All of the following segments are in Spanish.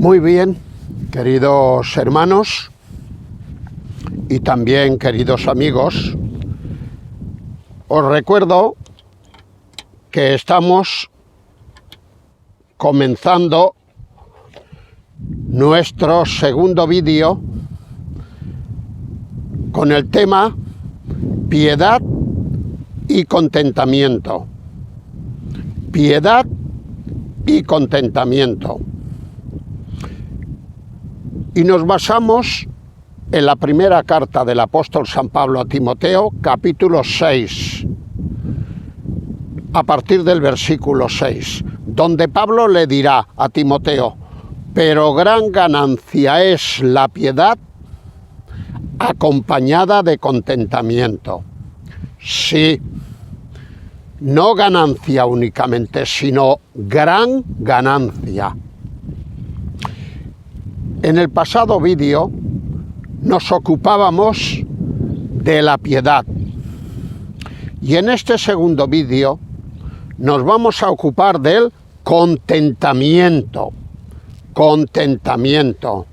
Muy bien, queridos hermanos y también queridos amigos, os recuerdo que estamos comenzando nuestro segundo vídeo con el tema piedad y contentamiento. Piedad y contentamiento. Y nos basamos en la primera carta del apóstol San Pablo a Timoteo, capítulo 6, a partir del versículo 6, donde Pablo le dirá a Timoteo: pero gran ganancia es la piedad acompañada de contentamiento. Sí, no ganancia únicamente, sino gran ganancia. En el pasado vídeo nos ocupábamos de la piedad y en este segundo vídeo nos vamos a ocupar del contentamiento. Contentamiento.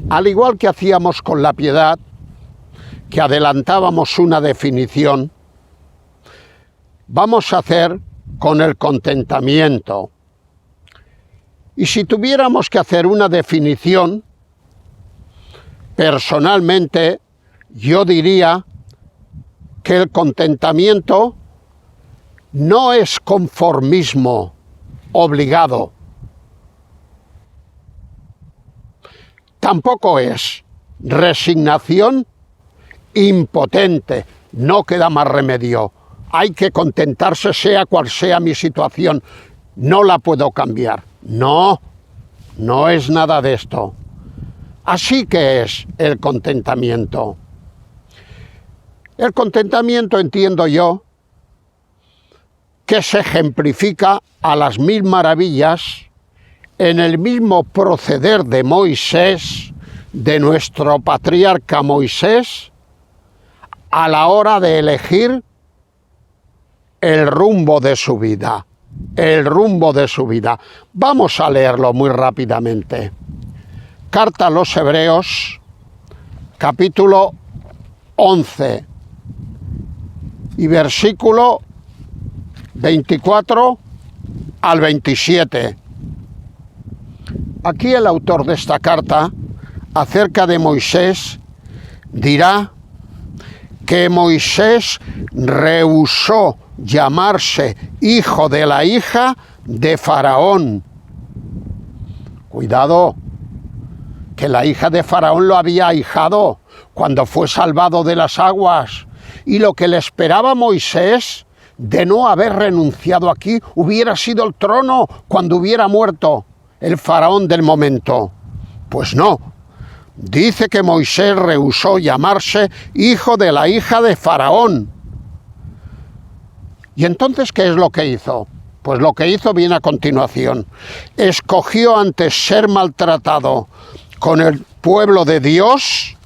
Al igual que hacíamos con la piedad, que adelantábamos una definición, vamos a hacer con el contentamiento. Y si tuviéramos que hacer una definición, personalmente yo diría que el contentamiento no es conformismo obligado. Tampoco es resignación impotente. No queda más remedio. Hay que contentarse sea cual sea mi situación. No la puedo cambiar. No, no es nada de esto. Así que es el contentamiento. El contentamiento, entiendo yo, que se ejemplifica a las mil maravillas en el mismo proceder de Moisés, de nuestro patriarca Moisés, a la hora de elegir el rumbo de su vida. El rumbo de su vida. Vamos a leerlo muy rápidamente. Carta a los Hebreos, capítulo 11 y versículo 24 al 27. Aquí el autor de esta carta, acerca de Moisés, dirá que Moisés rehusó llamarse hijo de la hija de Faraón. Cuidado, que la hija de Faraón lo había ahijado cuando fue salvado de las aguas. Y lo que le esperaba a Moisés, de no haber renunciado aquí, hubiera sido el trono cuando hubiera muerto el Faraón del momento. Pues no. Dice que Moisés rehusó llamarse hijo de la hija de Faraón. ¿Y entonces qué es lo que hizo? Pues lo que hizo viene a continuación. Escogió antes ser maltratado con el pueblo de Dios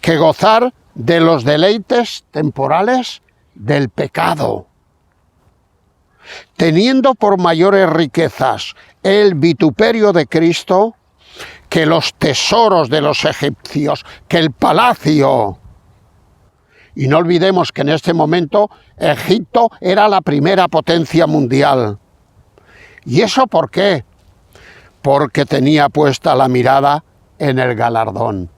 que gozar de los deleites temporales del pecado, teniendo por mayores riquezas el vituperio de Cristo que los tesoros de los egipcios, que el palacio. Y no olvidemos que en este momento Egipto era la primera potencia mundial. ¿Y eso por qué? Porque tenía puesta la mirada en el galardón,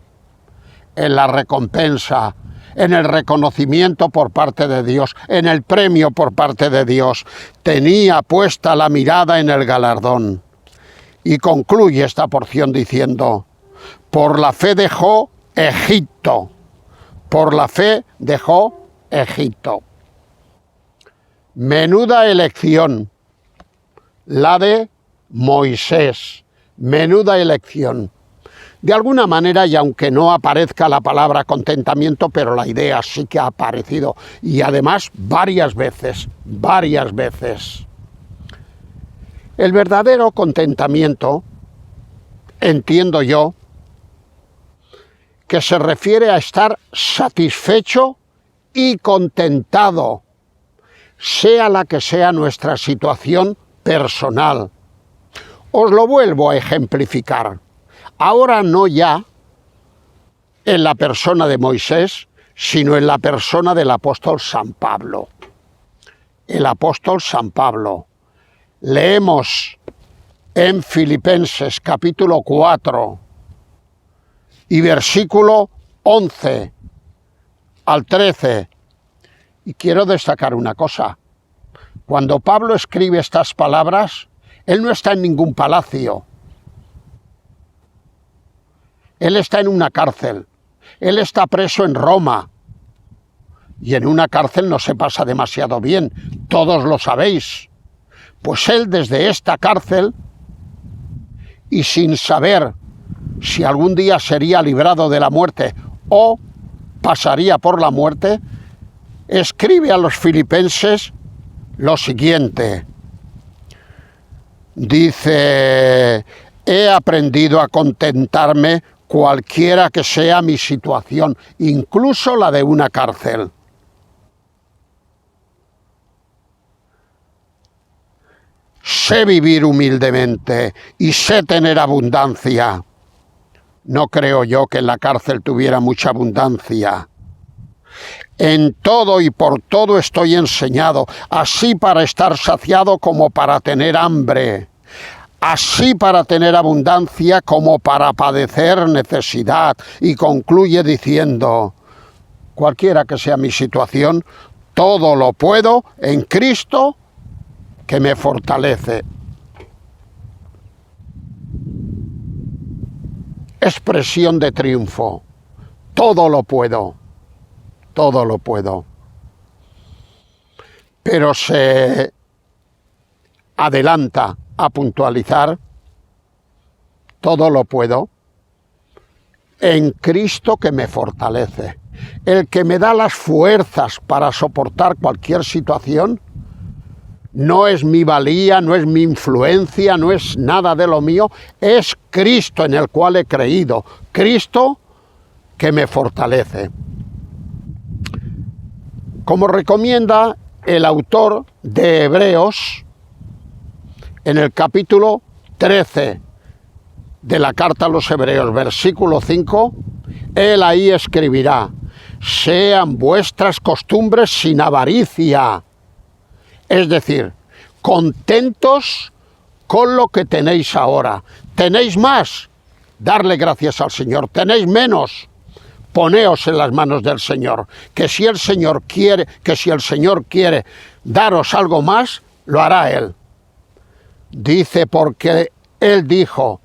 en la recompensa, en el reconocimiento por parte de Dios, en el premio por parte de Dios. Tenía puesta la mirada en el galardón. Y concluye esta porción diciendo: por la fe dejó Egipto. Por la fe dejó Egipto. Menuda elección la de Moisés. Menuda elección. De alguna manera, y aunque no aparezca la palabra contentamiento, pero la idea sí que ha aparecido. Y además varias veces, varias veces. El verdadero contentamiento, entiendo yo, que se refiere a estar satisfecho y contentado, sea la que sea nuestra situación personal, Os lo vuelvo a ejemplificar. Ahora no ya en la persona de Moisés, sino en la persona del apóstol San Pablo. El apóstol San Pablo. Leemos en Filipenses capítulo 4 y versículo 11 al 13. Y quiero destacar una cosa. Cuando Pablo escribe estas palabras, él no está en ningún palacio. Él está en una cárcel. Él está preso en Roma. Y en una cárcel no se pasa demasiado bien. Todos lo sabéis. Pues él desde esta cárcel, y sin saber si algún día sería librado de la muerte o pasaría por la muerte, escribe a los filipenses lo siguiente. Dice: he aprendido a contentarme cualquiera que sea mi situación, incluso la de una cárcel. Sé vivir humildemente y sé tener abundancia. No creo yo que en la cárcel tuviera mucha abundancia. En todo y por todo estoy enseñado, así para estar saciado como para tener hambre, así para tener abundancia como para padecer necesidad. Y concluye diciendo: cualquiera que sea mi situación, todo lo puedo en Cristo que me fortalece. Expresión de triunfo. Todo lo puedo. Todo lo puedo. Pero se adelanta a puntualizar: todo lo puedo en Cristo que me fortalece. El que me da las fuerzas para soportar cualquier situación no es mi valía, no es mi influencia, no es nada de lo mío, es Cristo en el cual he creído, Cristo que me fortalece. Como recomienda el autor de Hebreos, en el capítulo 13 de la carta a los Hebreos, versículo 5, él ahí escribirá: sean vuestras costumbres sin avaricia. Es decir, contentos con lo que tenéis ahora. ¿Tenéis más? Darle gracias al Señor. ¿Tenéis menos? Poneos en las manos del Señor. Que si el Señor quiere daros algo más, lo hará Él. Dice, porque Él dijo: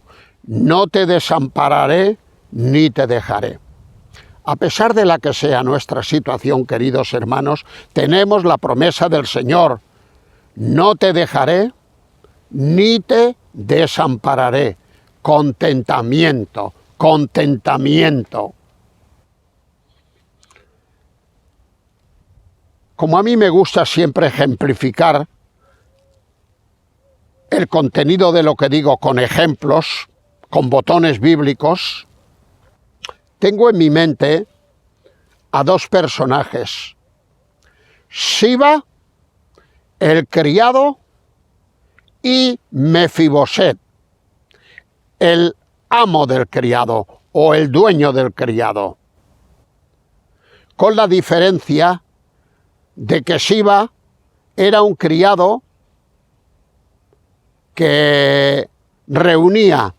no te desampararé ni te dejaré. A pesar de la que sea nuestra situación, queridos hermanos, tenemos la promesa del Señor: no te dejaré ni te desampararé. Contentamiento, contentamiento. Como a mí me gusta siempre ejemplificar el contenido de lo que digo con ejemplos, con botones bíblicos, tengo en mi mente a dos personajes: Siba, el criado, y Mefiboset, el amo del criado o el dueño del criado. Con la diferencia de que Siba era un criado que reunía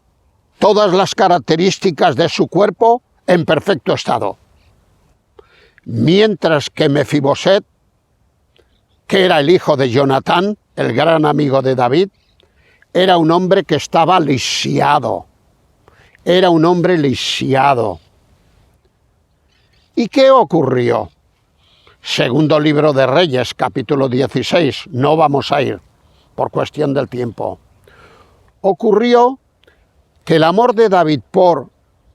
todas las características de su cuerpo en perfecto estado, mientras que Mefiboset, que era el hijo de Jonatán, el gran amigo de David, era un hombre que estaba lisiado. Era un hombre lisiado. ¿Y qué ocurrió? Segundo libro de Reyes, capítulo 16. No vamos a ir, por cuestión del tiempo. Ocurrió que el amor de David por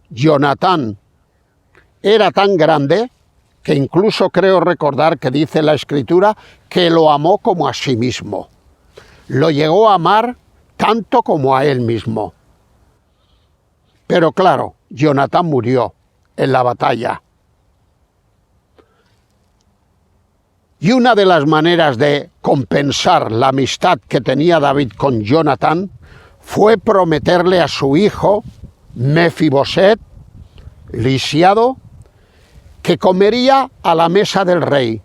Jonatán era tan grande que incluso creo recordar que dice la Escritura que lo amó como a sí mismo. Lo llegó a amar tanto como a él mismo. Pero claro, Jonatán murió en la batalla. Y una de las maneras de compensar la amistad que tenía David con Jonatán fue prometerle a su hijo, Mefiboset, lisiado, que comería a la mesa del rey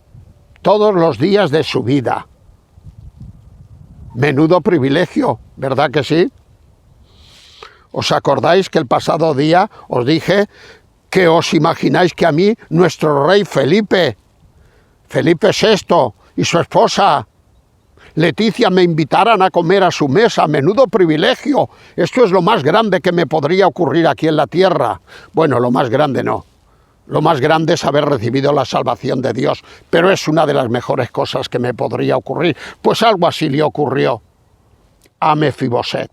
todos los días de su vida. Menudo privilegio, ¿verdad que sí? ¿Os acordáis que el pasado día os dije que os imagináis que a mí, nuestro rey Felipe VI y su esposa Leticia me invitaran a comer a su mesa? Menudo privilegio. Esto es lo más grande que me podría ocurrir aquí en la tierra. Bueno, lo más grande no. Lo más grande es haber recibido la salvación de Dios, pero es una de las mejores cosas que me podría ocurrir. Pues algo así le ocurrió a Mefiboset.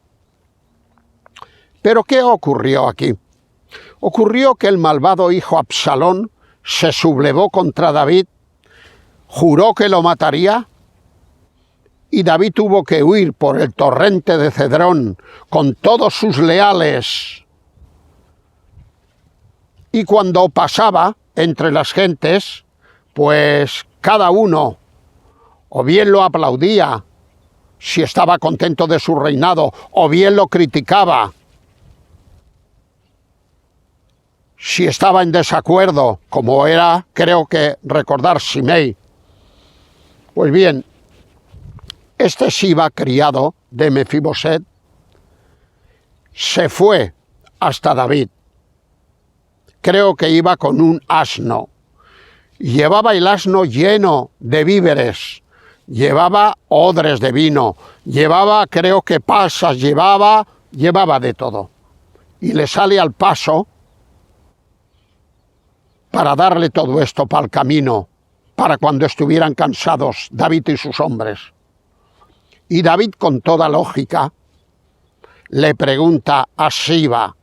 ¿Pero qué ocurrió aquí? Ocurrió que el malvado hijo Absalón se sublevó contra David, juró que lo mataría, y David tuvo que huir por el torrente de Cedrón con todos sus leales. Y cuando pasaba entre las gentes, pues cada uno o bien lo aplaudía si estaba contento de su reinado, o bien lo criticaba si estaba en desacuerdo, como era, creo que recordar, Simei. Pues bien, este Siba, criado de Mefiboset, se fue hasta David. Creo que iba con un asno. Llevaba el asno lleno de víveres, llevaba odres de vino, llevaba, creo que pasas, llevaba de todo. Y le sale al paso para darle todo esto para el camino, para cuando estuvieran cansados David y sus hombres. Y David, con toda lógica, le pregunta a Siba: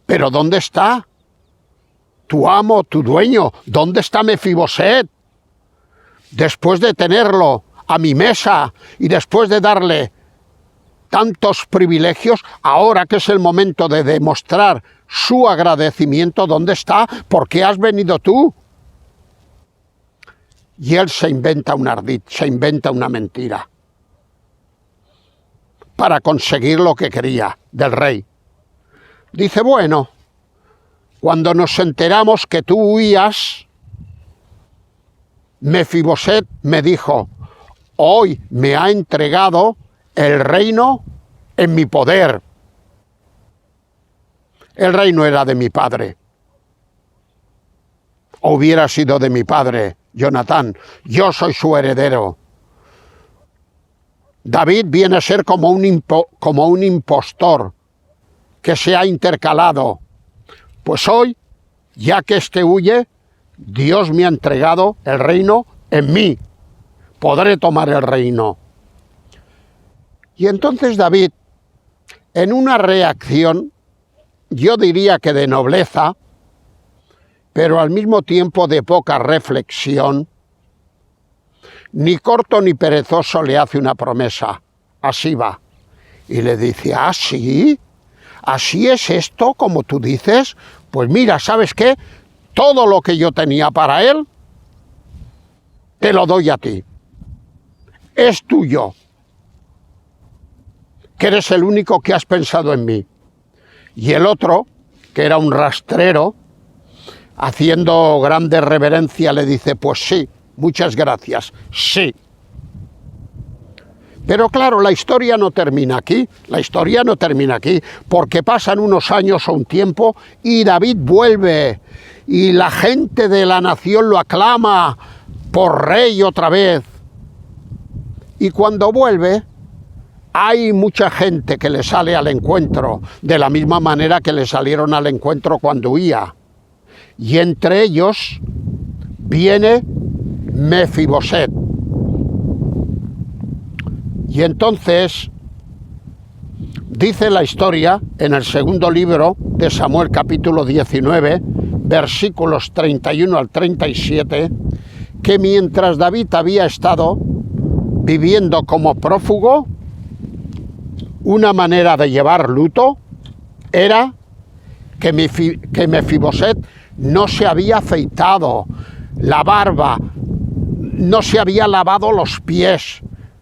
¿pero dónde está tu amo, tu dueño? ¿Dónde está Mefiboset? Después de tenerlo a mi mesa y después de darle tantos privilegios, ahora que es el momento de demostrar su agradecimiento, ¿dónde está? ¿Por qué has venido tú? Y él se inventa un ardid, se inventa una mentira para conseguir lo que quería del rey. Dice: bueno, cuando nos enteramos que tú huías, Mefiboset me dijo: hoy me ha entregado el reino en mi poder. El reino era de mi padre. O hubiera sido de mi padre, Jonatán. Yo soy su heredero. David viene a ser como un impostor que se ha intercalado. Pues hoy, ya que éste huye, Dios me ha entregado el reino en mí. Podré tomar el reino. Y entonces David, en una reacción, yo diría que de nobleza, pero al mismo tiempo de poca reflexión, ni corto ni perezoso, le hace una promesa a Siba. Y le dice: ¿ah, sí? ¿Así es esto como tú dices? Pues mira, ¿sabes qué? Todo lo que yo tenía para él, te lo doy a ti. Es tuyo. Que eres el único que has pensado en mí. Y el otro, que era un rastrero, haciendo grande reverencia, le dice: pues sí, muchas gracias, sí. Pero claro, la historia no termina aquí, porque pasan unos años o un tiempo y David vuelve y la gente de la nación lo aclama por rey otra vez. Y cuando vuelve, hay mucha gente que le sale al encuentro, de la misma manera que le salieron al encuentro cuando huía. Y entre ellos viene Mefiboset. Y entonces dice la historia en el segundo libro de Samuel, capítulo 19, versículos 31 al 37, que mientras David había estado viviendo como prófugo, una manera de llevar luto era que Mefiboset no se había afeitado la barba, no se había lavado los pies.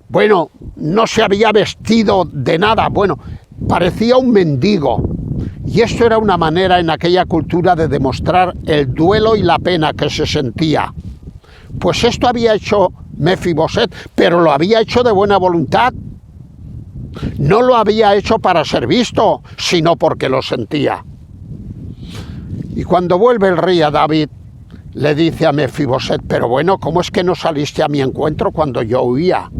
Bueno, no se había vestido de nada, bueno, parecía un mendigo. Y esto era una manera en aquella cultura de demostrar el duelo y la pena que se sentía. Pues esto había hecho Mefiboset, pero lo había hecho de buena voluntad. No lo había hecho para ser visto, sino porque lo sentía. Y cuando vuelve el rey a David, le dice a Mefiboset, pero bueno, ¿cómo es que no saliste a mi encuentro cuando yo huía?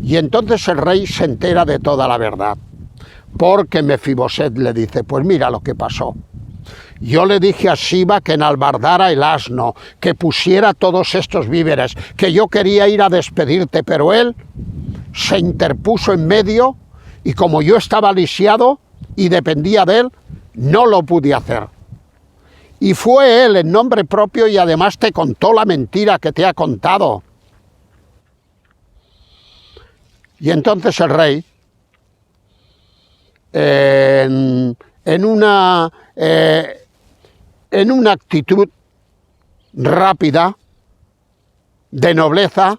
Y entonces el rey se entera de toda la verdad, porque Mefiboset le dice, pues mira lo que pasó. Yo le dije a Siba que enalbardara el asno, que pusiera todos estos víveres, que yo quería ir a despedirte, pero él se interpuso en medio y como yo estaba lisiado y dependía de él, no lo pude hacer. Y fue él en nombre propio y además te contó la mentira que te ha contado. Y entonces el rey, en una actitud rápida, de nobleza,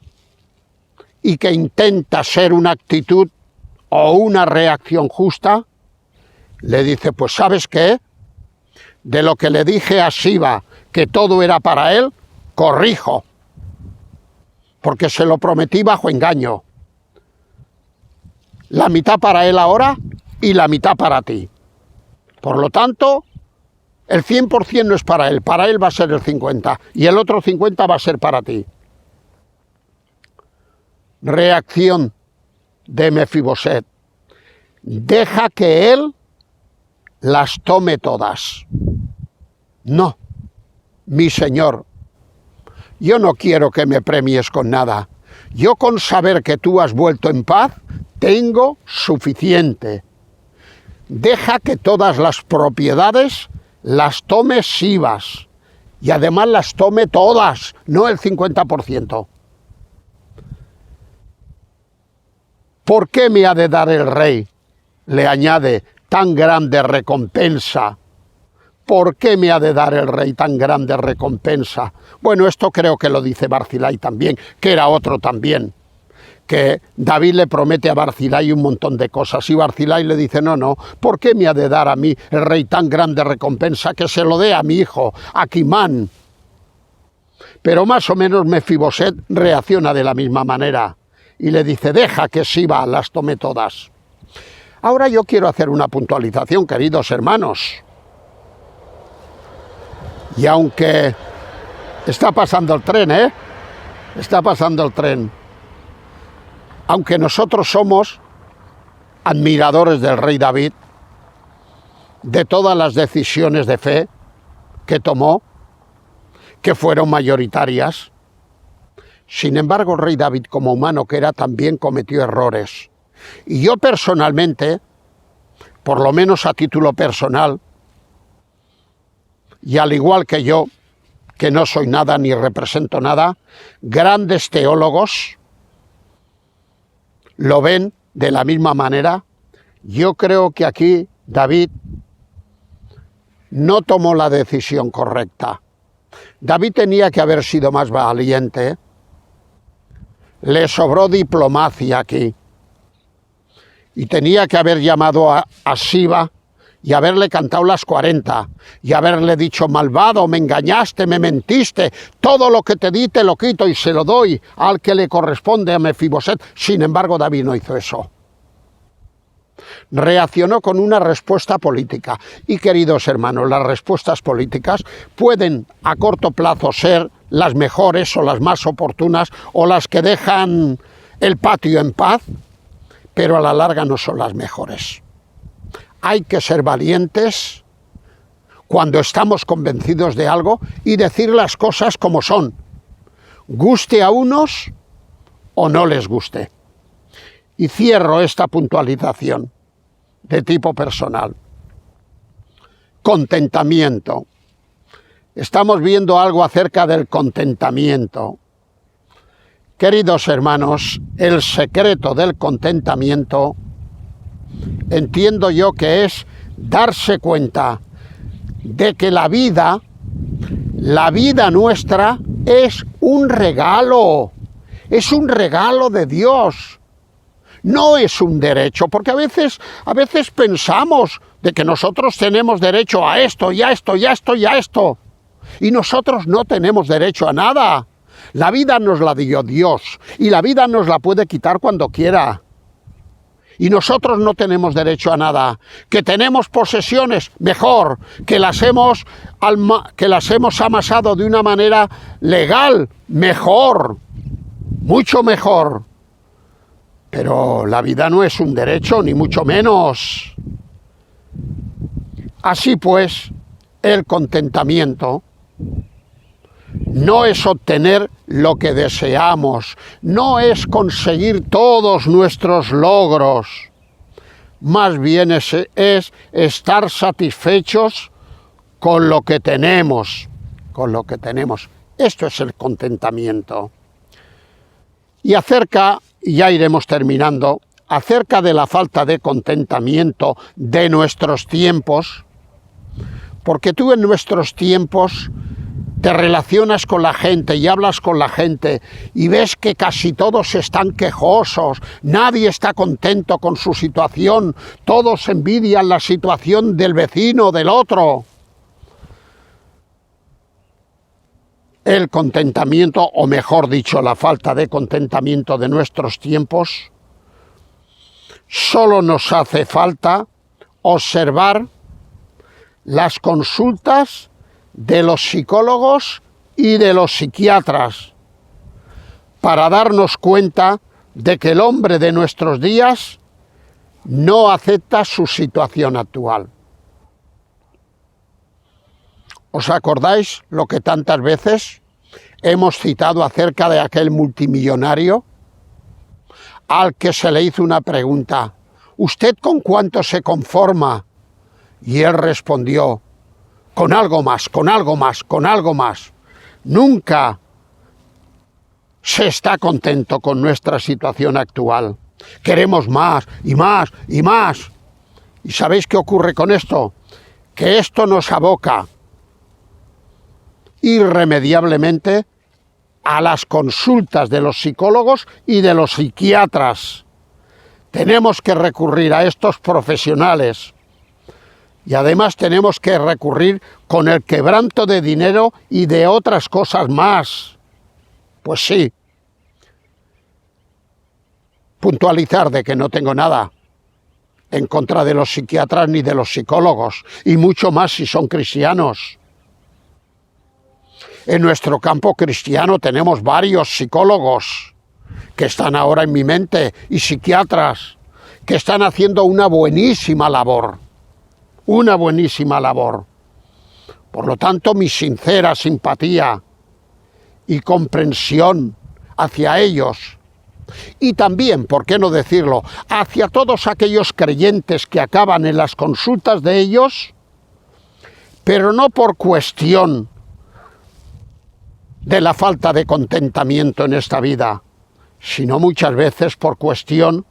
y que intenta ser una actitud o una reacción justa, le dice, pues ¿sabes qué? De lo que le dije a Siba, que todo era para él, corrijo, porque se lo prometí bajo engaño. La mitad para él ahora y la mitad para ti. Por lo tanto, el 100% no es para él va a ser el 50% y el otro 50% va a ser para ti. Reacción de Mefiboset. Deja que él las tome todas. No, mi señor, yo no quiero que me premies con nada. Yo con saber que tú has vuelto en paz, tengo suficiente. Deja que todas las propiedades las tome Sibas y además las tome todas, no el 50%. ¿Por qué me ha de dar el rey? Le añade, tan grande recompensa. ¿Por qué me ha de dar el rey tan grande recompensa? Bueno, esto creo que lo dice Barzilai también, que era otro también, que David le promete a Barzilai un montón de cosas y Barzilai le dice, no, ¿por qué me ha de dar a mí el rey tan grande recompensa? Que se lo dé a mi hijo, a Quimán. Pero más o menos Mefiboset reacciona de la misma manera y le dice, deja que Siba las tome todas. Ahora yo quiero hacer una puntualización, queridos hermanos. Y aunque está pasando el tren, está pasando el tren. Aunque nosotros somos admiradores del rey David, de todas las decisiones de fe que tomó, que fueron mayoritarias, sin embargo el rey David, como humano que era, también cometió errores. Y yo personalmente, por lo menos a título personal, y al igual que yo, que no soy nada ni represento nada, grandes teólogos lo ven de la misma manera. Yo creo que aquí David no tomó la decisión correcta. David tenía que haber sido más valiente. Le sobró diplomacia aquí. Y tenía que haber llamado a Siba y haberle cantado las 40 y haberle dicho, malvado, me engañaste, me mentiste, todo lo que te di te lo quito y se lo doy al que le corresponde, a Mefiboset. Sin embargo, David no hizo eso. Reaccionó con una respuesta política. Y queridos hermanos, las respuestas políticas pueden a corto plazo ser las mejores o las más oportunas o las que dejan el patio en paz, pero a la larga no son las mejores. Hay que ser valientes cuando estamos convencidos de algo y decir las cosas como son, guste a unos o no les guste. Y cierro esta puntualización de tipo personal. Contentamiento. Estamos viendo algo acerca del contentamiento. Queridos hermanos, el secreto del contentamiento entiendo yo que es darse cuenta de que la vida nuestra es un regalo de Dios. No es un derecho, porque a veces pensamos de que nosotros tenemos derecho a esto, y a esto, y a esto, y a esto. Y nosotros no tenemos derecho a nada. La vida nos la dio Dios, y la vida nos la puede quitar cuando quiera. Y nosotros no tenemos derecho a nada. Que tenemos posesiones, mejor. Que las hemos amasado de una manera legal, mejor. Mucho mejor. Pero la vida no es un derecho, ni mucho menos. Así pues, el contentamiento no es obtener lo que deseamos, no es conseguir todos nuestros logros, más bien es estar satisfechos con lo que tenemos, Esto es el contentamiento. Y ya iremos terminando, acerca de la falta de contentamiento de nuestros tiempos, porque tú en nuestros tiempos te relacionas con la gente y hablas con la gente y ves que casi todos están quejosos, nadie está contento con su situación, todos envidian la situación del vecino, del otro. El contentamiento, o mejor dicho, la falta de contentamiento de nuestros tiempos, solo nos hace falta observar las consultas de los psicólogos y de los psiquiatras para darnos cuenta de que el hombre de nuestros días no acepta su situación actual. ¿Os acordáis lo que tantas veces hemos citado acerca de aquel multimillonario al que se le hizo una pregunta? ¿Usted con cuánto se conforma? Y él respondió: con algo más, con algo más, con algo más. Nunca se está contento con nuestra situación actual. Queremos más y más y más. ¿Y sabéis qué ocurre con esto? Que esto nos aboca irremediablemente a las consultas de los psicólogos y de los psiquiatras. Tenemos que recurrir a estos profesionales. Y además tenemos que recurrir con el quebranto de dinero y de otras cosas más. Pues sí. Puntualizar de que no tengo nada en contra de los psiquiatras ni de los psicólogos, y mucho más si son cristianos. En nuestro campo cristiano tenemos varios psicólogos que están ahora en mi mente y psiquiatras que están haciendo una buenísima labor. Una buenísima labor. Por lo tanto, mi sincera simpatía y comprensión hacia ellos. Y también, ¿por qué no decirlo?, hacia todos aquellos creyentes que acaban en las consultas de ellos, pero no por cuestión de la falta de contentamiento en esta vida, sino muchas veces por cuestión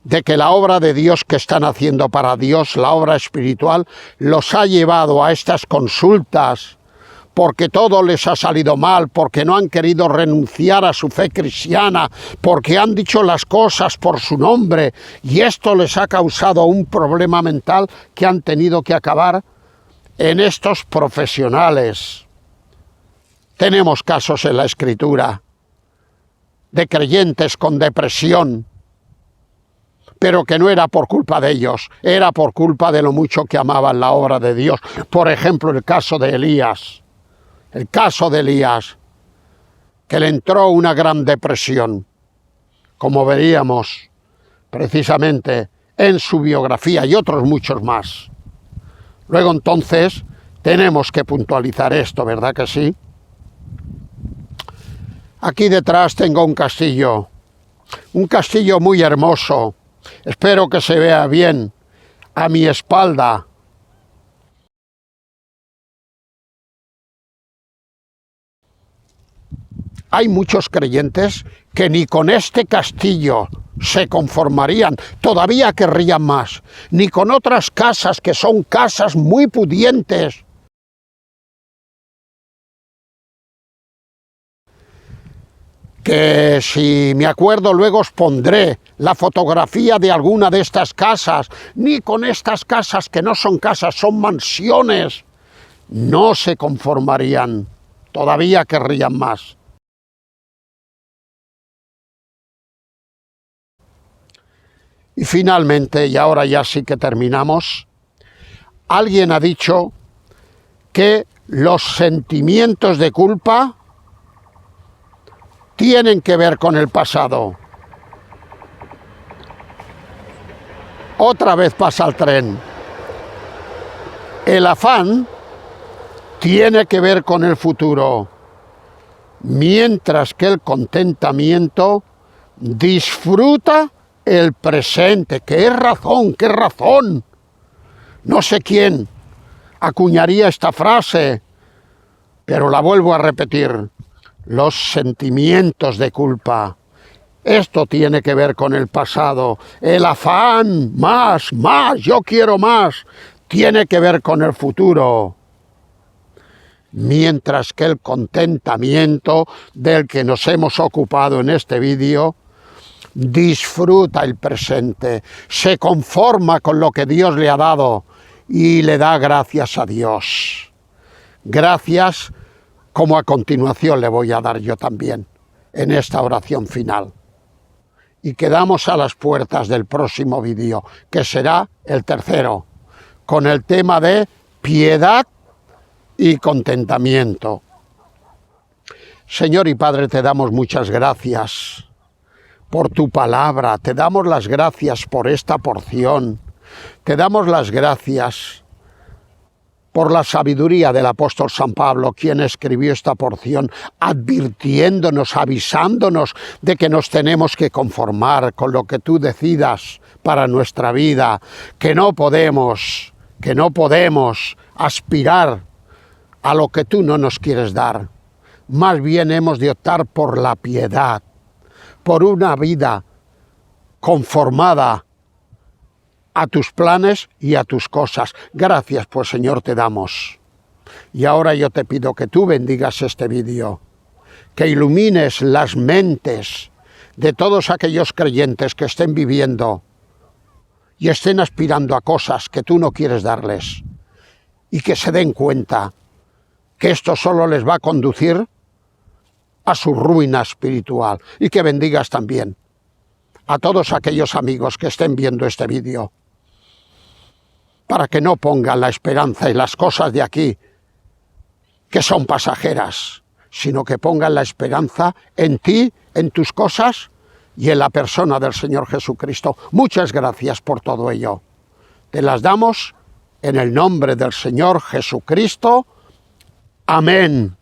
de que la obra de Dios que están haciendo para Dios, la obra espiritual, los ha llevado a estas consultas, porque todo les ha salido mal, porque no han querido renunciar a su fe cristiana, porque han dicho las cosas por su nombre, y esto les ha causado un problema mental que han tenido que acabar en estos profesionales. Tenemos casos en la Escritura de creyentes con depresión, pero que no era por culpa de ellos, era por culpa de lo mucho que amaban la obra de Dios. Por ejemplo, el caso de Elías, que le entró una gran depresión, como veríamos precisamente en su biografía y otros muchos más. Luego entonces tenemos que puntualizar esto, ¿verdad que sí? Aquí detrás tengo un castillo muy hermoso. Espero que se vea bien a mi espalda. Hay muchos creyentes que ni con este castillo se conformarían, todavía querrían más, ni con otras casas que son casas muy pudientes. que si me acuerdo luego os pondré la fotografía de alguna de estas casas, ni con estas casas que no son casas, son mansiones, no se conformarían, todavía querrían más. Y finalmente, y ahora ya sí que terminamos, alguien ha dicho que los sentimientos de culpa tienen que ver con el pasado. Otra vez pasa el tren. El afán tiene que ver con el futuro, mientras que el contentamiento disfruta el presente. ¡Qué razón, qué razón! No sé quién acuñaría esta frase, pero la vuelvo a repetir. Los sentimientos de culpa. Esto tiene que ver con el pasado. El afán, más, yo quiero más, tiene que ver con el futuro. Mientras que el contentamiento del que nos hemos ocupado en este vídeo disfruta el presente, se conforma con lo que Dios le ha dado y le da gracias a Dios. Gracias, como a continuación le voy a dar yo también en esta oración final. Y quedamos a las puertas del próximo vídeo, que será el tercero, con el tema de piedad y contentamiento. Señor y Padre, te damos muchas gracias por tu palabra, te damos las gracias por esta porción, te damos las gracias por la sabiduría del apóstol San Pablo, quien escribió esta porción, advirtiéndonos, avisándonos de que nos tenemos que conformar con lo que tú decidas para nuestra vida, que no podemos aspirar a lo que tú no nos quieres dar. Más bien hemos de optar por la piedad, por una vida conformada a tus planes y a tus cosas. Gracias, pues, Señor, te damos. Y ahora yo te pido que tú bendigas este vídeo, que ilumines las mentes de todos aquellos creyentes que estén viviendo y estén aspirando a cosas que tú no quieres darles, y que se den cuenta que esto solo les va a conducir a su ruina espiritual. Y que bendigas también a todos aquellos amigos que estén viendo este vídeo, para que no pongan la esperanza en las cosas de aquí, que son pasajeras, sino que pongan la esperanza en ti, en tus cosas y en la persona del Señor Jesucristo. Muchas gracias por todo ello. Te las damos en el nombre del Señor Jesucristo. Amén.